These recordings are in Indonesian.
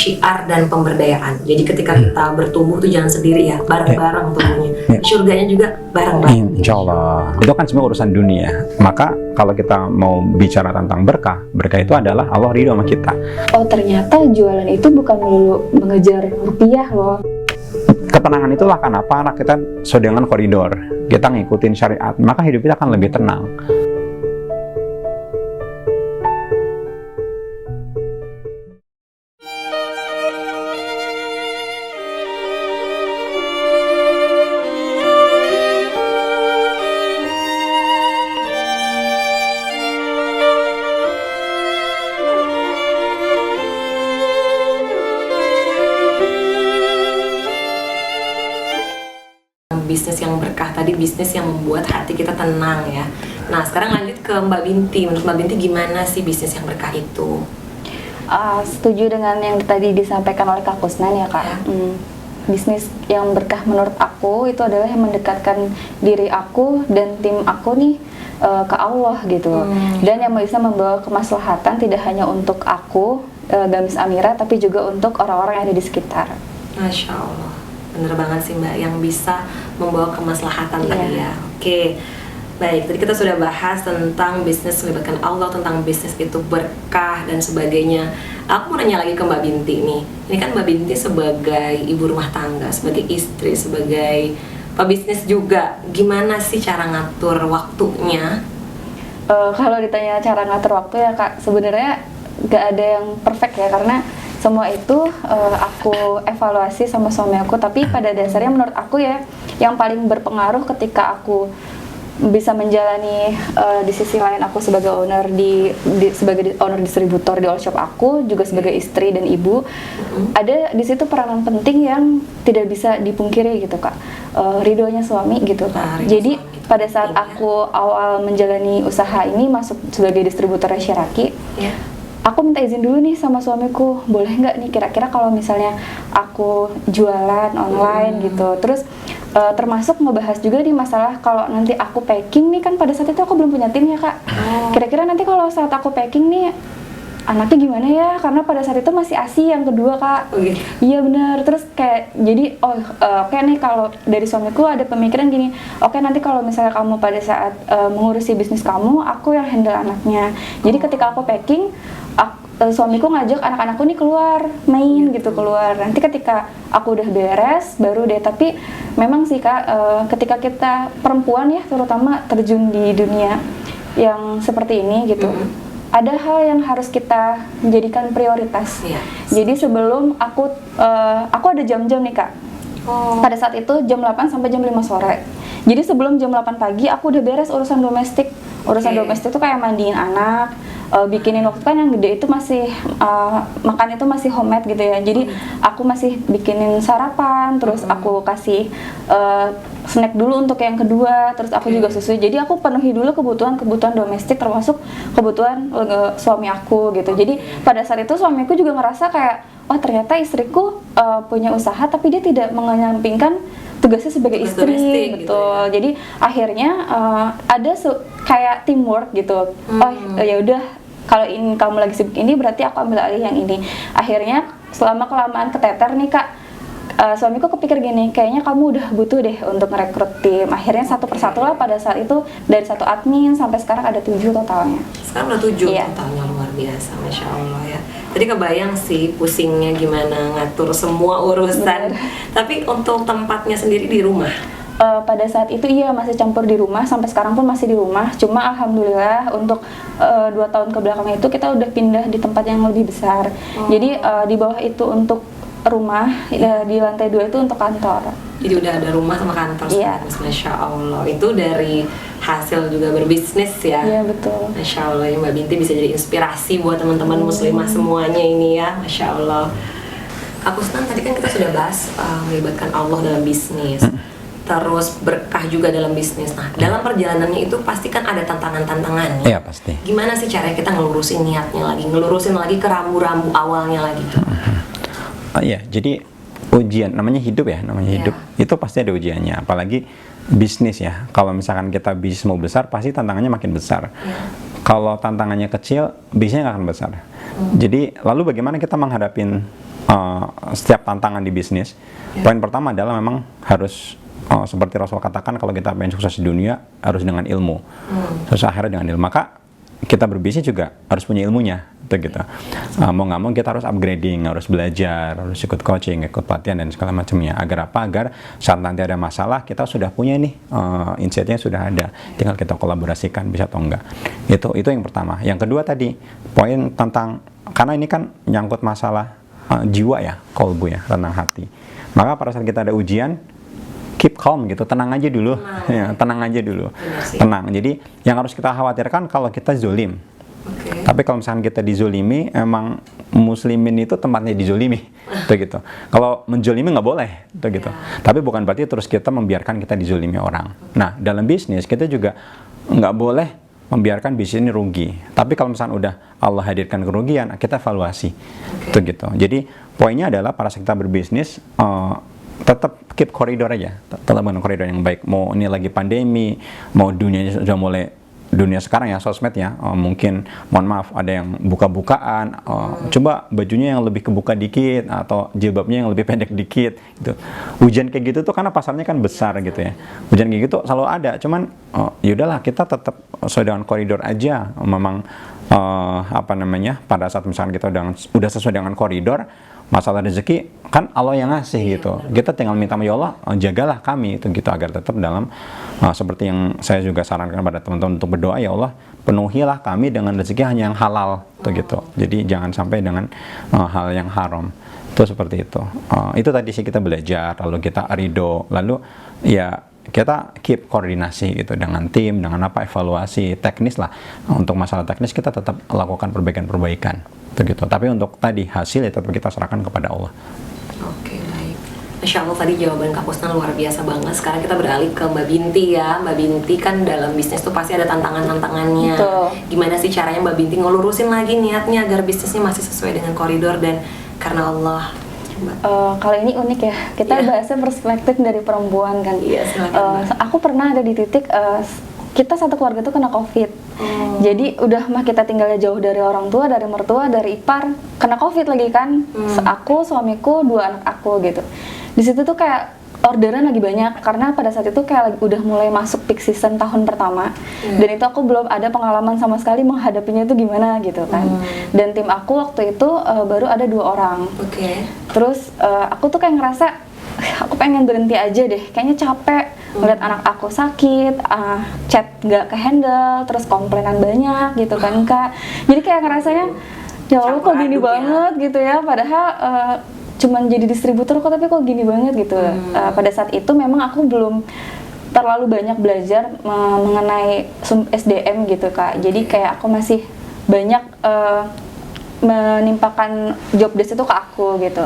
syiar dan pemberdayaan. Jadi ketika kita bertumbuh tuh jangan sendiri ya, bareng-bareng tumbuhnya. Surganya juga bareng-bareng. Insya Allah. Itu kan semua urusan dunia. Maka kalau kita mau bicara tentang berkah, berkah itu adalah Allah ridho sama kita. Oh ternyata jualan itu bukan melulu mengejar rupiah loh. Ketenangan itulah kenapa anak kita sesuai dengan koridor. Kita ngikutin syariat, maka hidup kita akan lebih tenang. Bisnis yang berkah tadi, bisnis yang membuat hati kita tenang ya. Nah sekarang lanjut ke Mbak Binti. Menurut Mbak Binti gimana sih bisnis yang berkah itu? Setuju dengan yang tadi disampaikan oleh Kak Kusnan ya Kak. Bisnis yang berkah menurut aku itu adalah yang mendekatkan diri aku dan tim aku nih ke Allah gitu. Dan yang bisa membawa kemaslahatan tidak hanya untuk aku, Gamis Amira, tapi juga untuk orang-orang yang ada di sekitar. Masya Allah, bener banget sih Mbak, yang bisa membawa kemaslahatan tadi ya. Oke, baik, tadi kita sudah bahas tentang bisnis melibatkan Allah, tentang bisnis itu berkah dan sebagainya. Aku mau nanya lagi ke Mbak Binti nih. Ini kan Mbak Binti sebagai ibu rumah tangga, sebagai istri, sebagai pebisnis juga. Gimana sih cara ngatur waktunya? Kalau ditanya cara ngatur waktu ya Kak, sebenarnya gak ada yang perfect ya, karena semua itu aku evaluasi sama suami aku. Tapi pada dasarnya menurut aku ya, yang paling berpengaruh ketika aku bisa menjalani di sisi lain aku sebagai owner sebagai owner distributor di all shop aku, juga sebagai istri dan ibu, ada di situ peranan penting yang tidak bisa dipungkiri gitu Kak, ridhonya suami gitu Kak. Jadi pada saat aku awal menjalani usaha ini masuk sebagai distributor Shiraki, aku minta izin dulu nih sama suamiku, boleh nggak nih kira-kira kalau misalnya aku jualan online gitu. Terus termasuk ngebahas juga nih masalah kalau nanti aku packing nih, kan pada saat itu aku belum punya tim ya Kak. Kira-kira nanti kalau saat aku packing nih anaknya gimana ya, karena pada saat itu masih ASI yang kedua Kak. Iya benar. Terus kayak jadi oke nih, kalau dari suamiku ada pemikiran gini, oke nanti kalau misalnya kamu pada saat mengurusi bisnis kamu, aku yang handle anaknya. Jadi ketika aku packing, suamiku ngajak anak-anakku nih keluar main gitu, keluar. Nanti ketika aku udah beres baru deh. Tapi memang sih Kak, ketika kita perempuan ya terutama terjun di dunia yang seperti ini gitu, ada hal yang harus kita jadikan prioritas. Jadi sebelum aku ada jam-jam nih Kak. Pada saat itu jam 8 sampai jam 5 sore. Jadi sebelum jam 8 pagi aku udah beres urusan domestik. Urusan domestik itu kayak mandiin anak, bikinin, waktu kan yang gede itu masih makan itu masih homemade gitu ya. Jadi aku masih bikinin sarapan, terus aku kasih snack dulu untuk yang kedua, terus aku juga susui. Jadi aku penuhi dulu kebutuhan domestik, termasuk kebutuhan suami aku gitu. Jadi pada saat itu suamiku juga ngerasa kayak, oh ternyata istriku punya usaha tapi dia tidak menyampingkan tugasnya sebagai istri, betul. Gitu ya. Jadi akhirnya ada kayak teamwork gitu. Ya udah, kalau ini kamu lagi sibuk ini berarti aku ambil alih yang ini. Akhirnya selama kelamaan keteter nih Kak, suamiku kepikir gini, kayaknya kamu udah butuh deh untuk merekrut tim. Akhirnya satu persatu lah pada saat itu, dari 1 admin sampai sekarang ada 7 totalnya. Sekarang udah 7 totalnya, luar biasa, Masya Allah ya. Tadi kebayang sih pusingnya gimana ngatur semua urusan. Tapi untuk tempatnya sendiri di rumah? Pada saat itu iya masih campur di rumah, sampai sekarang pun masih di rumah. Cuma alhamdulillah untuk 2 tahun kebelakang itu kita udah pindah di tempat yang lebih besar. Jadi di bawah itu untuk rumah, di lantai 2 itu untuk kantor. Jadi udah ada rumah sama kantor. Masya Allah, itu dari hasil juga berbisnis ya. Iya betul. Masya Allah ya, Mbak Binti bisa jadi inspirasi buat teman-teman muslimah semuanya ini ya. Masya Allah. Aku senang tadi kan kita sudah bahas melibatkan Allah dalam bisnis, terus berkah juga dalam bisnis. Nah dalam perjalanannya itu pasti kan ada tantangan-tantangannya. Iya pasti. Gimana sih caranya kita ngelurusin niatnya lagi, ngelurusin lagi ke rambu-rambu awalnya lagi tuh? Iya, jadi ujian, namanya hidup ya, hidup itu pasti ada ujiannya, apalagi bisnis ya. Kalau misalkan kita bisnis mau besar, pasti tantangannya makin besar. Kalau tantangannya kecil, bisnisnya nggak akan besar. Jadi lalu bagaimana kita menghadapin setiap tantangan di bisnis. Poin pertama adalah memang harus seperti Rasul katakan, kalau kita pengen sukses di dunia harus dengan ilmu, sukses akhirat dengan ilmu. Maka kita berbisnis juga harus punya ilmunya, gitu. Mau nggak mau kita harus upgrading, harus belajar, harus ikut coaching, ikut pelatihan dan segala macamnya. Agar apa? Agar saat nanti ada masalah kita sudah punya nih insight-nya sudah ada, tinggal kita kolaborasikan bisa atau enggak. Itu yang pertama. Yang kedua tadi poin tentang, karena ini kan nyangkut masalah jiwa ya, kolbu ya, tentang hati. Maka pada saat kita ada ujian, keep calm gitu, tenang aja dulu, ya, tenang aja dulu, tenang. Jadi yang harus kita khawatirkan kalau kita zolim. Tapi kalau misalkan kita dizolimi, emang muslimin itu tempatnya dizolimi, gitu. Kalau menjolimi nggak boleh, gitu. Tapi bukan berarti terus kita membiarkan kita dizolimi orang. Nah, dalam bisnis kita juga nggak boleh membiarkan bisnis ini rugi. Tapi kalau misalkan udah Allah hadirkan kerugian, kita evaluasi, gitu. Jadi poinnya adalah pada saat kita berbisnis, tetap keep koridor aja, tetap dengan koridor yang baik. Mau ini lagi pandemi, mau dunia sudah mulai, dunia sekarang ya, sosmed ya, mungkin mohon maaf ada yang buka-bukaan, coba bajunya yang lebih kebuka dikit atau jilbabnya yang lebih pendek dikit gitu. Ujian kayak gitu tuh karena pasarnya kan besar gitu ya, ujian kayak gitu selalu ada. Cuman yaudahlah, kita tetap sesuai dengan koridor aja. Memang pada saat misalkan kita udah sesuai dengan koridor, masalah rezeki kan Allah yang ngasih gitu. Kita tinggal minta sama Allah, jagalah kami itu gitu, agar tetap dalam seperti yang saya juga sarankan pada teman-teman untuk berdoa, ya Allah penuhilah kami dengan rezeki hanya yang halal gitu. Jadi jangan sampai dengan hal yang haram. Itu seperti itu. Itu tadi sih kita belajar, lalu kita ridho, lalu ya kita keep koordinasi gitu dengan tim, dengan evaluasi teknis lah. Untuk masalah teknis kita tetap lakukan perbaikan-perbaikan gitu. Tapi untuk tadi hasil ya tetap kita serahkan kepada Allah. Oke, baik. Masya Allah, tadi jawaban Kak Kusnan luar biasa banget. Sekarang kita beralih ke Mbak Binti ya. Mbak Binti kan dalam bisnis tuh pasti ada tantangan-tantangannya. Betul. Gimana sih caranya Mbak Binti ngelurusin lagi niatnya agar bisnisnya masih sesuai dengan koridor dan karena Allah? Kalau ini unik ya, kita bahasnya perspektif dari perempuan kan. Aku pernah ada di titik kita satu keluarga tuh kena COVID. Jadi udah mah kita tinggalnya jauh dari orang tua, dari mertua, dari ipar, kena COVID lagi kan. Aku, suamiku, 2 anak aku gitu. Di situ tuh kayak orderan lagi banyak karena pada saat itu kayak udah mulai masuk peak season tahun pertama. Dan itu aku belum ada pengalaman sama sekali menghadapinya itu gimana gitu kan. Dan tim aku waktu itu baru ada 2 orang. Terus aku tuh kayak ngerasa aku pengen berhenti aja deh, kayaknya capek ngeliat anak aku sakit, chat nggak ke handle, terus komplainan banyak gitu kan Kak. Jadi kayak ngerasanya ya Allah kok gini banget gitu ya, padahal cuman jadi distributor kok, tapi kok gini banget gitu. Pada saat itu memang aku belum terlalu banyak belajar mengenai SDM gitu Kak. Jadi kayak aku masih banyak menimpakan job desk itu ke aku gitu.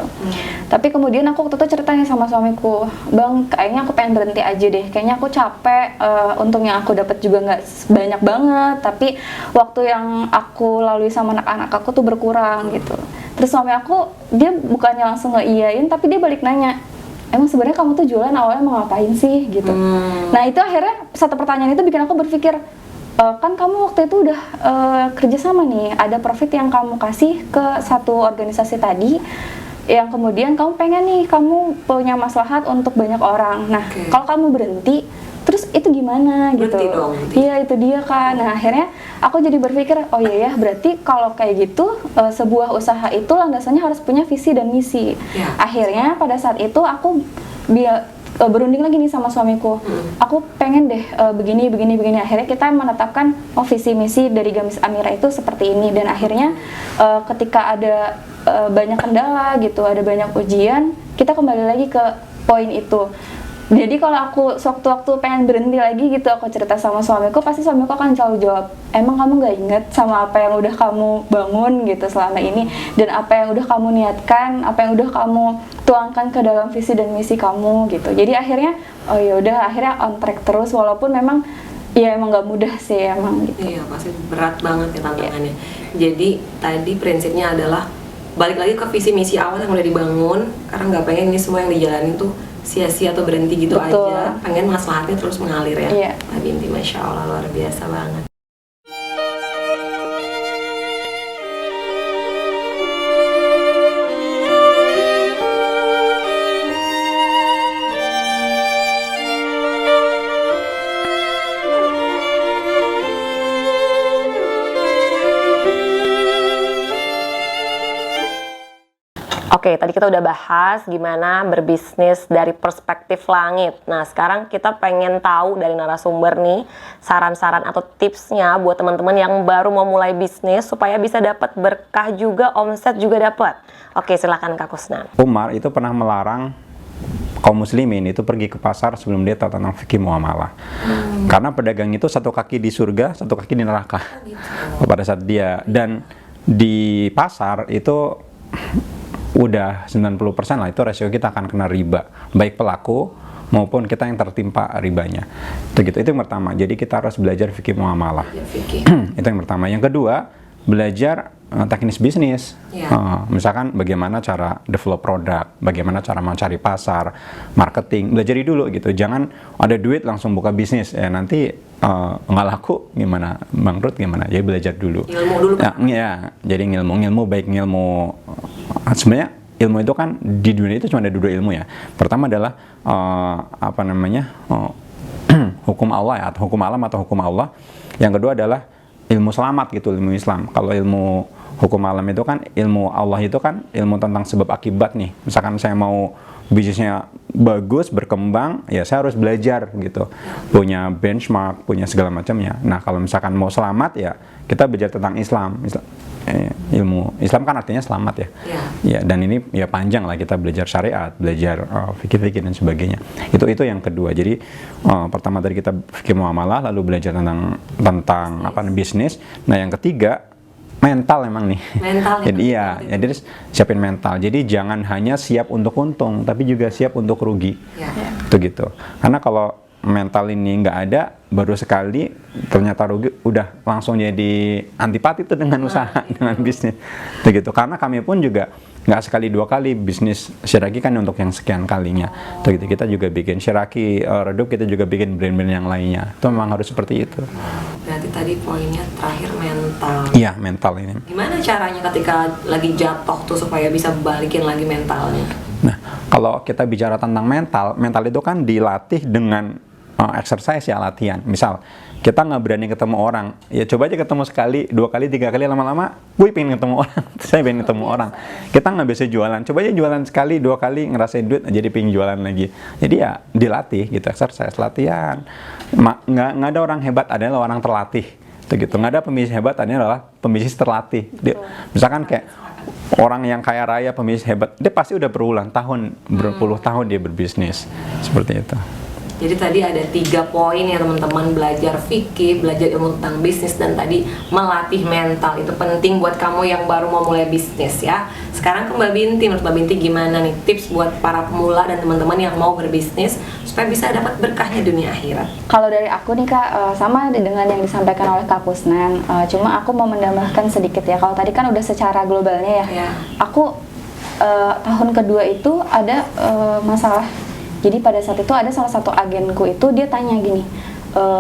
Tapi kemudian aku waktu itu ceritanya sama suamiku, Bang, kayaknya aku pengen berhenti aja deh, kayaknya aku capek. Untung yang aku dapat juga nggak banyak banget, tapi waktu yang aku lalui sama anak-anak aku tuh berkurang gitu. Terus suami aku, dia bukannya langsung ngeiyain, tapi dia balik nanya, emang sebenarnya kamu tuh jualan awalnya mau ngapain sih gitu. Nah itu akhirnya satu pertanyaan itu bikin aku berpikir, kan kamu waktu itu udah kerja sama nih, ada profit yang kamu kasih ke satu organisasi tadi, yang kemudian kamu pengen nih, kamu punya maslahat untuk banyak orang. Nah, kalau kamu berhenti, terus itu gimana gitu? Iya itu dia kan. Nah akhirnya aku jadi berpikir, oh iya ya, berarti kalau kayak gitu sebuah usaha itu landasannya harus punya visi dan misi. Akhirnya pada saat itu aku berunding lagi nih sama suamiku, aku pengen deh begini. Akhirnya kita menetapkan visi misi dari Gamis Amira itu seperti ini. Dan akhirnya ketika ada banyak kendala gitu, ada banyak ujian, kita kembali lagi ke poin itu. Jadi kalau aku sewaktu-waktu pengen berhenti lagi gitu, aku cerita sama suamiku, pasti suamiku akan selalu jawab, emang kamu gak inget sama apa yang udah kamu bangun gitu selama ini, dan apa yang udah kamu niatkan, apa yang udah kamu tuangkan ke dalam visi dan misi kamu gitu. Jadi akhirnya, oh ya udah, akhirnya on track terus, walaupun memang ya emang gak mudah sih emang gitu. Iya, pasti berat banget ya tantangannya. Jadi tadi prinsipnya adalah balik lagi ke visi misi awal yang udah dibangun, karena nggak pengen ini semua yang dijalanin tuh sia-sia atau berhenti gitu. Betul. Aja, pengen maslahatnya terus mengalir ya. Mbak Binti, Masya Allah, luar biasa banget. Oke, tadi kita udah bahas gimana berbisnis dari perspektif langit. Nah, sekarang kita pengen tahu dari narasumber nih, saran-saran atau tipsnya buat teman-teman yang baru mau mulai bisnis supaya bisa dapat berkah juga, omset juga dapat. Oke, silakan Kak Kusnan. Umar itu pernah melarang kaum muslimin itu pergi ke pasar sebelum dia tahu tentang fikih muamalah. Karena pedagang itu satu kaki di surga, satu kaki di neraka. Pada saat dia, dan di pasar itu udah 90% lah itu resiko kita akan kena riba, baik pelaku maupun kita yang tertimpa ribanya. Itu yang pertama. Jadi kita harus belajar fikih muamalah. Itu yang pertama. Yang kedua, belajar teknis bisnis. Misalkan bagaimana cara develop produk, bagaimana cara mencari pasar, marketing, belajari dulu gitu. Jangan ada duit langsung buka bisnis, nanti nggak laku gimana, bangkrut gimana. Jadi belajar dulu. Ilmu dulu kan? Jadi ilmu baik ilmu. Sebenarnya ilmu itu kan di dunia itu cuma ada dua ilmu ya. Pertama adalah hukum Allah ya, atau hukum alam atau hukum Allah. Yang kedua adalah ilmu selamat gitu, ilmu Islam. Kalau ilmu hukum alam itu kan ilmu Allah, itu kan ilmu tentang sebab akibat nih. Misalkan saya mau bisnisnya bagus, berkembang, ya saya harus belajar gitu. Punya benchmark, punya segala macamnya. Nah, kalau misalkan mau selamat ya kita belajar tentang Islam. Ilmu Islam kan artinya selamat ya. Ya, dan ini ya panjang lah, kita belajar syariat, belajar fikih-fikih dan sebagainya. Itu yang kedua. Jadi pertama tadi kita fikih muamalah, lalu belajar tentang bisnis. Nah, yang ketiga mental emang nih. Jadi jadi siapin mental. Jadi jangan hanya siap untuk untung, tapi juga siap untuk rugi. Itu gitu. Karena kalau mental ini nggak ada, baru sekali ternyata rugi, udah langsung jadi antipati tuh dengan usaha, dengan bisnis. Itu gitu. Karena kami pun juga nggak sekali dua kali bisnis Shiraki kan untuk yang sekian kalinya. Itu gitu. Kita juga bikin Shiraki Redup, kita juga bikin brand-brand yang lainnya. Itu memang harus seperti itu. Berarti tadi poinnya terakhir mental. Iya, mental ini. Gimana caranya ketika lagi jatuh tuh supaya bisa balikin lagi mentalnya? Nah, kalau kita bicara tentang mental itu kan dilatih dengan exercise ya, latihan. Misal kita nggak berani ketemu orang, ya coba aja ketemu sekali, 2 kali, 3 kali, lama-lama gue pengen ketemu orang, saya pengen ketemu orang. Kita nggak bisa jualan, coba aja jualan sekali, 2 kali, ngerasain duit, jadi pengen jualan lagi. Jadi ya dilatih gitu, exercise, latihan. Nggak ada orang hebat, adalah orang terlatih. Itu gitu. Nggak ada pembisnis hebat, adalah pembisnis terlatih. Misalkan kayak orang yang kaya raya, pembisnis hebat, dia pasti udah berulang tahun, berpuluh tahun dia berbisnis. Seperti itu. Jadi tadi ada 3 poin ya teman-teman, belajar fikih, belajar ilmu tentang bisnis, dan tadi melatih mental. Itu penting buat kamu yang baru mau mulai bisnis ya. Sekarang ke Mbak Binti, menurut Mbak Binti gimana nih tips buat para pemula dan teman-teman yang mau berbisnis supaya bisa dapat berkahnya dunia akhirat? Kalau dari aku nih Kak, sama dengan yang disampaikan oleh Kak Kusnan, cuma aku mau menambahkan sedikit ya. Kalau tadi kan udah secara globalnya ya. Aku tahun kedua itu ada masalah. Jadi pada saat itu ada salah satu agenku itu, dia tanya gini,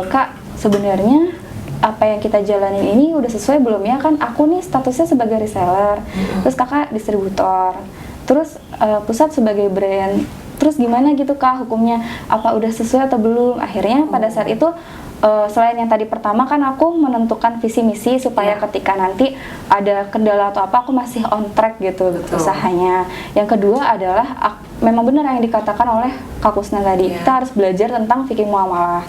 Kak, sebenarnya apa yang kita jalanin ini udah sesuai belum ya? Kan aku nih statusnya sebagai reseller, terus kakak distributor, terus pusat sebagai brand, terus gimana gitu Kak hukumnya? Apa udah sesuai atau belum? Akhirnya pada saat itu selain yang tadi pertama kan aku menentukan visi misi supaya ketika nanti ada kendala atau apa aku masih on track gitu usahanya. Yang kedua adalah memang benar yang dikatakan oleh Kak Kusnan tadi, kita harus belajar tentang fikih muamalah.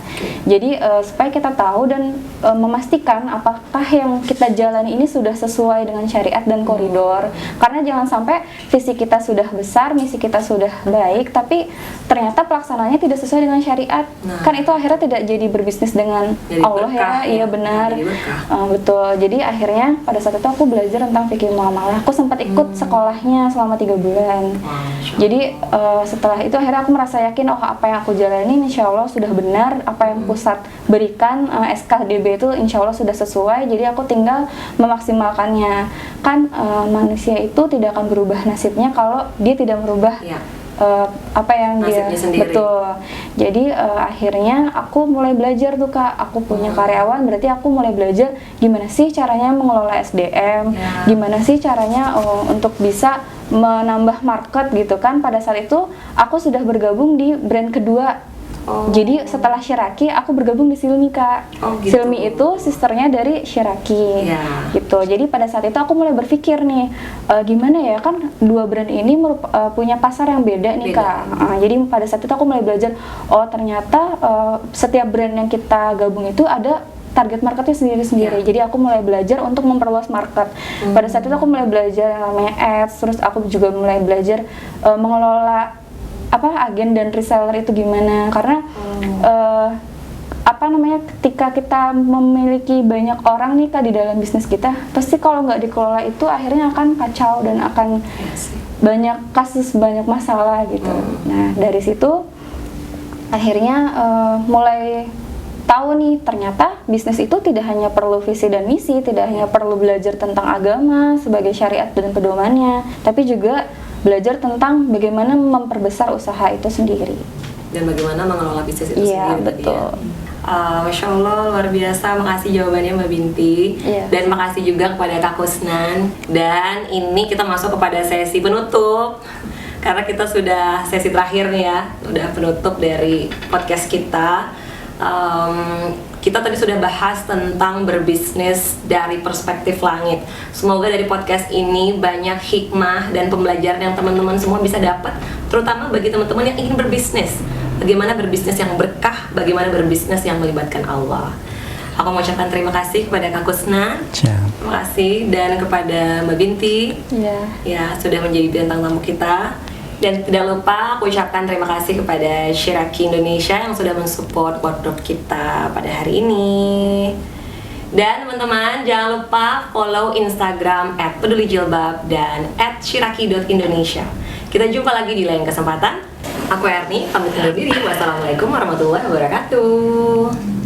Jadi supaya kita tahu dan memastikan apakah yang kita jalani ini sudah sesuai dengan syariat dan koridor. Karena jangan sampai visi kita sudah besar, misi kita sudah baik, tapi ternyata pelaksananya tidak sesuai dengan syariat. Kan itu akhirnya tidak jadi berbisnis dengan jadi Allah berkah, ya. Iya benar. Betul. Jadi akhirnya pada saat itu aku belajar tentang fikih muamalah. Aku sempat ikut sekolahnya selama 3 bulan. Jadi setelah itu akhirnya aku merasa yakin, oh apa yang aku jalani insya Allah sudah benar, apa yang pusat berikan SKDB itu insya Allah sudah sesuai, jadi aku tinggal memaksimalkannya. Kan manusia itu tidak akan berubah nasibnya kalau dia tidak merubah apa yang dia sendiri. Betul. Jadi akhirnya aku mulai belajar tuh Kak, aku punya karyawan, berarti aku mulai belajar gimana sih caranya mengelola SDM, gimana sih caranya untuk bisa menambah market gitu kan. Pada saat itu aku sudah bergabung di brand kedua Oh. Jadi setelah Shiraki aku bergabung di Silmi, Kak. Oh, gitu. Silmi itu sisternya dari Shiraki. Iya. Gitu. Jadi pada saat itu aku mulai berpikir nih, gimana ya, kan dua brand ini punya pasar yang beda nih, Beda. Kak. Jadi pada saat itu aku mulai belajar, oh ternyata setiap brand yang kita gabung itu ada target marketnya sendiri-sendiri. Iya. Jadi aku mulai belajar untuk memperluas market. Pada saat itu aku mulai belajar yang namanya ads, terus aku juga mulai belajar mengelola agen dan reseller itu gimana. Karena ketika kita memiliki banyak orang nih, Kak, di dalam bisnis kita, pasti kalau nggak dikelola itu akhirnya akan kacau dan akan Iya sih. banyak kasus, banyak masalah gitu. Nah, dari situ akhirnya mulai tahu nih, ternyata bisnis itu tidak hanya perlu visi dan misi, tidak hanya perlu belajar tentang agama sebagai syariat dan pedomannya, tapi juga belajar tentang bagaimana memperbesar usaha itu sendiri. Dan bagaimana mengelola bisnis itu Iya, sendiri. betul. Masya Allah, luar biasa. Makasih jawabannya Mbak Binti. Iya. Dan makasih juga kepada Kak Kusnan. Dan ini kita masuk kepada sesi penutup, karena kita sudah sesi terakhir nih ya, udah penutup dari podcast kita. Kita tadi sudah bahas tentang berbisnis dari perspektif langit. Semoga dari podcast ini banyak hikmah dan pembelajaran yang teman-teman semua bisa dapat, terutama bagi teman-teman yang ingin berbisnis. Bagaimana berbisnis yang berkah, bagaimana berbisnis yang melibatkan Allah. Aku mengucapkan terima kasih kepada Kak Kusna, Siap. terima kasih, dan kepada Mbak Binti Iya. ya sudah menjadi bintang tamu kita. Dan tidak lupa aku ucapkan terima kasih kepada Shiraki Indonesia yang sudah mensupport wardrobe kita pada hari ini. Dan teman-teman jangan lupa follow Instagram @pedulijilbab dan @shiraki.indonesia. Kita jumpa lagi di lain kesempatan. Aku Erni, pamit undur diri. Wassalamualaikum warahmatullahi wabarakatuh.